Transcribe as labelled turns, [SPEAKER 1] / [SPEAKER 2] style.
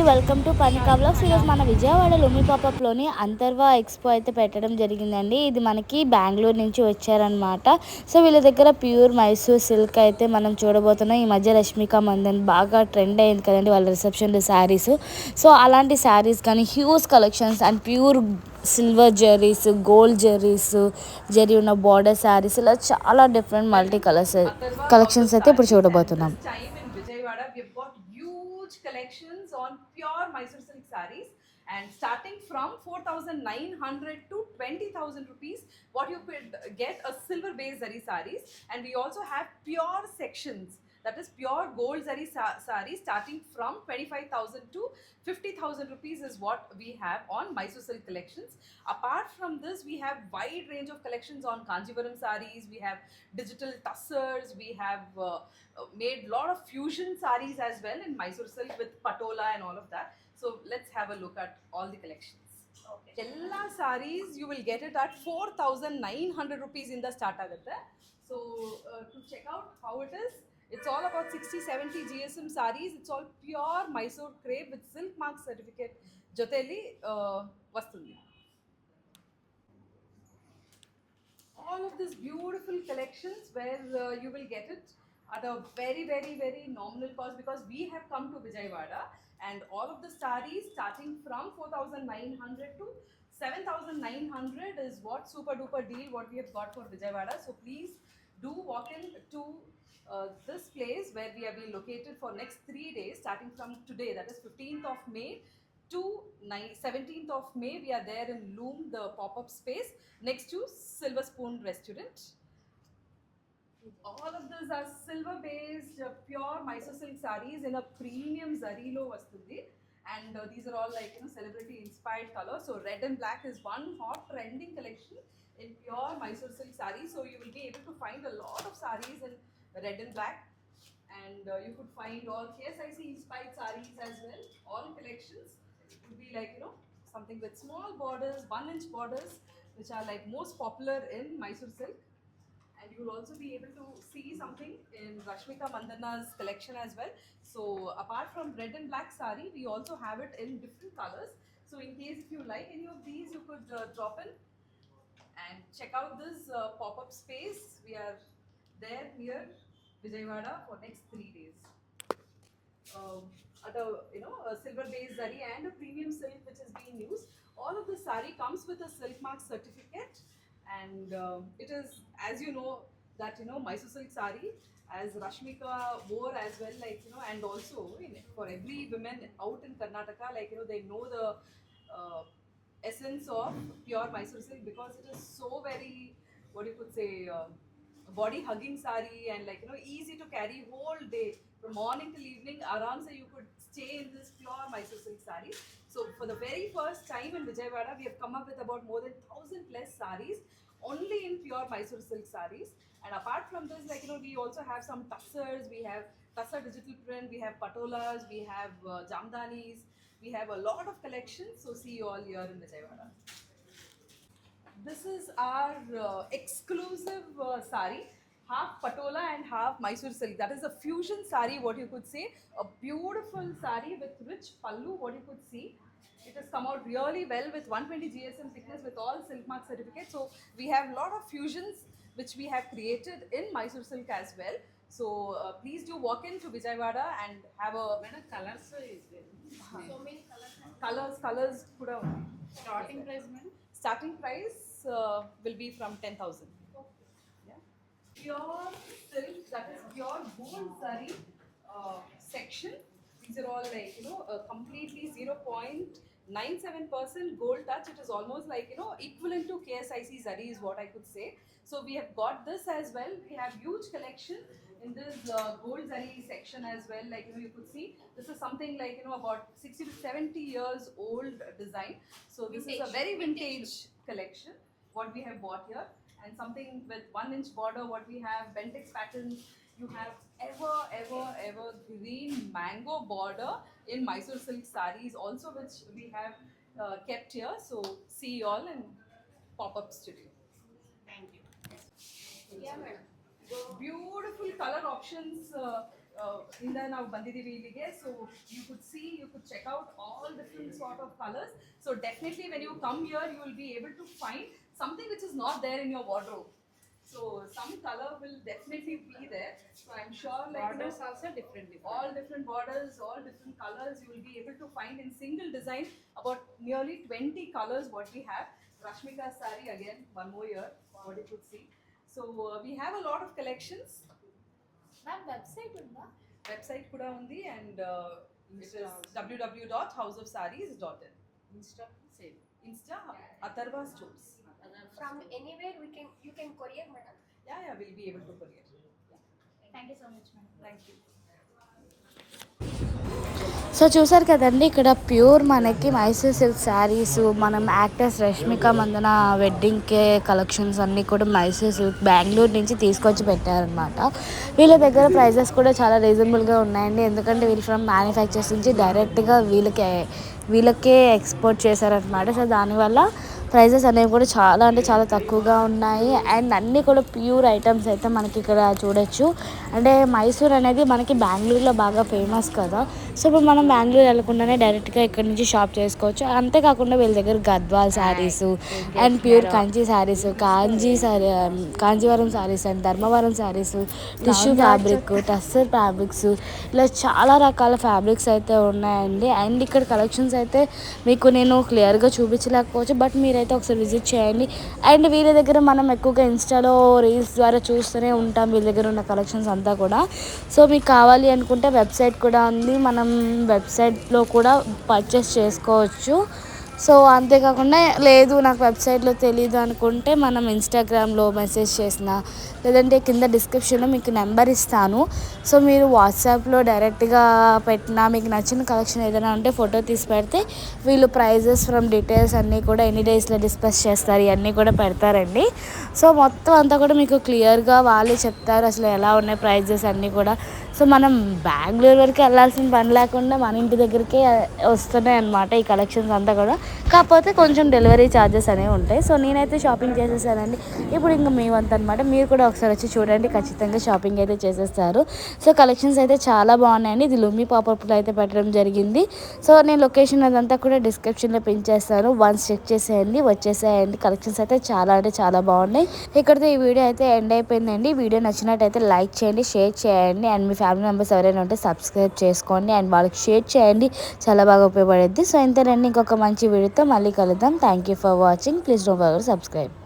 [SPEAKER 1] Welcome to పనికా vlogs. ఈరోజు మన Vijayawada లుమి పాపప్లోని అంతర్వా expo అయితే పెట్టడం జరిగిందండి. ఇది మనకి బెంగళూరు నుంచి వచ్చారనమాట. సో వీళ్ళ దగ్గర ప్యూర్ మైసూర్ సిల్క్ అయితే మనం చూడబోతున్నాం. ఈ మధ్య రష్మిక మందన్ బాగా ట్రెండ్ అయింది కదండి వాళ్ళ రిసెప్షన్లో శారీస్. సో అలాంటి శారీస్ కానీ huge collections and pure silver Jerry's, gold Jerry's, Jerry ఉన్న బార్డర్ శారీస్, ఇలా చాలా డిఫరెంట్ మల్టీ కలర్స్ కలెక్షన్స్ అయితే ఇప్పుడు చూడబోతున్నాం.
[SPEAKER 2] Collections on pure Mysore silk sarees, and starting from 4,900 to 20,000 rupees, what you could get a silver based zari sarees. And we also have pure sections, that is pure gold zari sarees starting from 25,000 to 50,000 rupees is what we have on Mysore silk collections. Apart from this, we have wide range of collections on Kanjivaram sarees. We have digital tussars. We have made lot of fusion sarees as well in Mysore silk with patola and all of that. So let's have a look at all the collections. Okay. Ella sarees you will get it at 4,900 rupees in the starter gatte. So to check out how it is, it's all about 60-70 GSM sarees. It's all pure Mysore crepe with silk mark certificate joteli vastundi. All of these beautiful collections where you will get it at a very nominal cost, because we have come to Vijayawada, and all of the sarees starting from 4,900 to 7,900 is what super duper deal what we have got for Vijayawada. So please do walk in to this place where we have been located for next 3 days starting from today, that is 15th of May to 17th of May. We are there in Loom, the pop-up space next to Silver Spoon Restaurant. All of these are silver based pure Mysore silk sarees in a premium zari lo vastundi, and these are all like celebrity inspired colors. So red and black is one hot trending collection in pure Mysore silk sarees. So you will be able to find a lot of sarees in red and black, and you could find all KSIC inspired sarees as well. All collections would be like something with small borders, 1-inch borders, which are like most popular in Mysore silk. And you will also be able to see something in Rashmika Mandana's collection as well. So apart from red and black sari, we also have it in different colors. So in case if you like any of these, you could drop in and check out this pop-up space. We are there near Vijayawada for next 3 days. At a silver based zari and a premium silk which is being used. All of the sari comes with a silk mark certificate, and it is, as you know, that Mysore silk sari, as Rashmika wore as well, like and also for every women out in Karnataka, like they know the essence of pure Mysore silk, because it is so very, what you could say, body hugging sari, and like easy to carry whole day from morning till evening. Aram se you could stay in this pure Mysore silk sari. So for the very first time in Vijayawada, we have come up with about more than 1,000 plus saris only in pure Mysore silk saris. And apart from this, like we also have some tussars. We have tussar digital print. We have patolas. We have jamdanis. We have a lot of collections. So see you all here in Vijayawada. This is our exclusive sari, half patola and half Mysore silk. That is a fusion sari, what you could say. A beautiful sari with rich pallu, what you could see. It has come out really well with 120 GSM thickness with all silk mark certificates. So we have a lot of fusions which we have created in Mysore silk as well. So please do walk into Vijayawada and have a
[SPEAKER 3] colors is very
[SPEAKER 2] so many colors kuda undi.
[SPEAKER 3] starting price madam.
[SPEAKER 2] Starting price will be from 10,000. Yeah. Pure silk, that is pure gold zari section. These are all like completely 0.97% gold touch. It is almost like equivalent to KSIC zari is what I could say. So we have got this as well. We have huge collection in this gold zari section as well. Like you could see, this is something like about 60 to 70 years old design. So this is a very vintage collection what we have bought here, and something with 1-inch border. What we have Bentex patterns. You have ever green mango border in Mysore silk sarees also, which we have kept here. So see you all in pop-up studio.
[SPEAKER 3] Thank you.
[SPEAKER 2] Yeah, madam. Beautiful color options ಇಂದ ನಾವು ಬಂದಿದ್ದೀವಿ ಇಲ್ಲಿಗೆ. So you could see, you could check out all different sort of colors. So definitely when you come here, you will be able to find something which is not there in your wardrobe. So some color will definitely be there. So I'm sure like
[SPEAKER 3] Borders also different.
[SPEAKER 2] all different borders, all different colors you will be able to find in single design. About nearly 20 colors what we have. Rashmika saree again, one more year, what you could see. So we have a lot of collections.
[SPEAKER 1] Ma'am website ఉందా?
[SPEAKER 2] Website kuda undi, and it is www.houseofsarees.in.
[SPEAKER 3] Insta same.
[SPEAKER 2] Insta Atharva Stores.
[SPEAKER 4] From anywhere you can courier, madam.
[SPEAKER 2] Yeah, we'll be able to courier.
[SPEAKER 1] Thank you so much ma'am.
[SPEAKER 2] Thank you.
[SPEAKER 1] So చూసారు కదండి, ఇక్కడ pure మనకి Mysore silk saris, మనం actors Rashmika Mandanna వెడ్డింగ్కే collections అన్నీ కూడా Mysore silk Bengaluru నుంచి తీసుకొచ్చి పెట్టారనమాట. వీళ్ళ దగ్గర ప్రైజెస్ కూడా చాలా రీజనబుల్గా ఉన్నాయండి, ఎందుకంటే వీళ్ళు ఫ్రమ్ మ్యానుఫ్యాక్చర్స్ నుంచి డైరెక్ట్గా వీళ్ళకే ఎక్స్పోర్ట్ చేశారనమాట. సో దానివల్ల ప్రైజెస్ అనేవి కూడా చాలా అంటే చాలా తక్కువగా ఉన్నాయి. అండ్ అన్నీ కూడా ప్యూర్ ఐటమ్స్ అయితే మనకి ఇక్కడ చూడొచ్చు. అంటే మైసూర్ అనేది మనకి బెంగళూరులో బాగా ఫేమస్ కదా, సో ఇప్పుడు మనం బెంగళూరు వెళ్ళకుండానే డైరెక్ట్గా ఇక్కడ నుంచి షాప్ చేసుకోవచ్చు. అంతేకాకుండా వీళ్ళ దగ్గర Gadwal saris and pure Kanchi saris, Kanjeevaram saris and Dharmavaram saris, tissue fabric, tussar fabrics, ఇలా చాలా రకాల ఫ్యాబ్రిక్స్ అయితే ఉన్నాయండి. అండ్ ఇక్కడ కలెక్షన్స్ అయితే మీకు నేను క్లియర్గా చూపించలేకపోవచ్చు, బట్ మీరైతే ఒకసారి విజిట్ చేయండి. అండ్ వీళ్ళ దగ్గర మనం ఎక్కువగా ఇన్స్టాలో రీల్స్ ద్వారా చూస్తూనే ఉంటాం వీళ్ళ దగ్గర ఉన్న కలెక్షన్స్ అంతా కూడా. సో మీకు కావాలి అనుకుంటే వెబ్సైట్ కూడా ఉంది, మనం వెబ్సైట్లో కూడా పర్చేస్ చేసుకోవచ్చు. సో అంతేకాకుండా లేదు నాకు వెబ్సైట్లో తెలీదు అనుకుంటే మనం ఇన్స్టాగ్రామ్లో మెసేజ్ చేసిన, లేదంటే కింద డిస్క్రిప్షన్లో మీకు నెంబర్ ఇస్తాను. సో మీరు వాట్సాప్లో డైరెక్ట్గా పెట్టినా, మీకు నచ్చిన కలెక్షన్ ఏదైనా ఉంటే ఫోటో తీసి పెడితే వీళ్ళు ప్రైజెస్ ఫ్రమ్ డీటెయిల్స్ అన్నీ కూడా ఎన్ని డేస్లో డిస్కస్ చేస్తారు ఇవన్నీ కూడా పెడతారండి. సో మొత్తం అంతా కూడా మీకు క్లియర్గా వాళ్ళే చెప్తారు అసలు ఎలా ఉన్నాయి ప్రైజెస్ అన్నీ కూడా. సో మనం బెంగళూరు వరకు వెళ్ళాల్సిన పని లేకుండా మన ఇంటి దగ్గరికే వస్తున్నాయి అన్నమాట ఈ కలెక్షన్స్ అంతా కూడా. కాకపోతే కొంచెం డెలివరీ ఛార్జెస్ అనేవి ఉంటాయి. సో నేనైతే షాపింగ్ చేసేసానండి, ఇప్పుడు ఇంకా మీ వంతు అనమాట. మీరు కూడా ఒకసారి వచ్చి చూడండి, ఖచ్చితంగా షాపింగ్ అయితే చేసేస్తారు. సో కలెక్షన్స్ అయితే చాలా బాగున్నాయండి. ఇది లుమ్మి పాపప్లో అయితే పెట్టడం జరిగింది. సో నేను లొకేషన్ అదంతా కూడా డిస్క్రిప్షన్లో పిన్ చేస్తాను, వన్స్ చెక్ చేసేయండి, వచ్చేసేయండి. కలెక్షన్స్ అయితే చాలా అంటే చాలా బాగున్నాయి. ఇక్కడితో ఈ వీడియో అయితే ఎండ్ అయిపోయిందండి. వీడియో నచ్చినట్టయితే లైక్ చేయండి, షేర్ చేయండి, అండ్ మీ ఫ్యామిలీ మెంబర్స్ ఎవరైనా ఉంటే సబ్స్క్రైబ్ చేసుకోండి అండ్ వాళ్ళకి షేర్ చేయండి, చాలా బాగా ఉపయోగపడుద్ది. సో ఇంతేనండి, ఇంకొక మంచి వీడియోతో మళ్ళీ కలుద్దాం. Thank you for watching. Please don't forget to subscribe.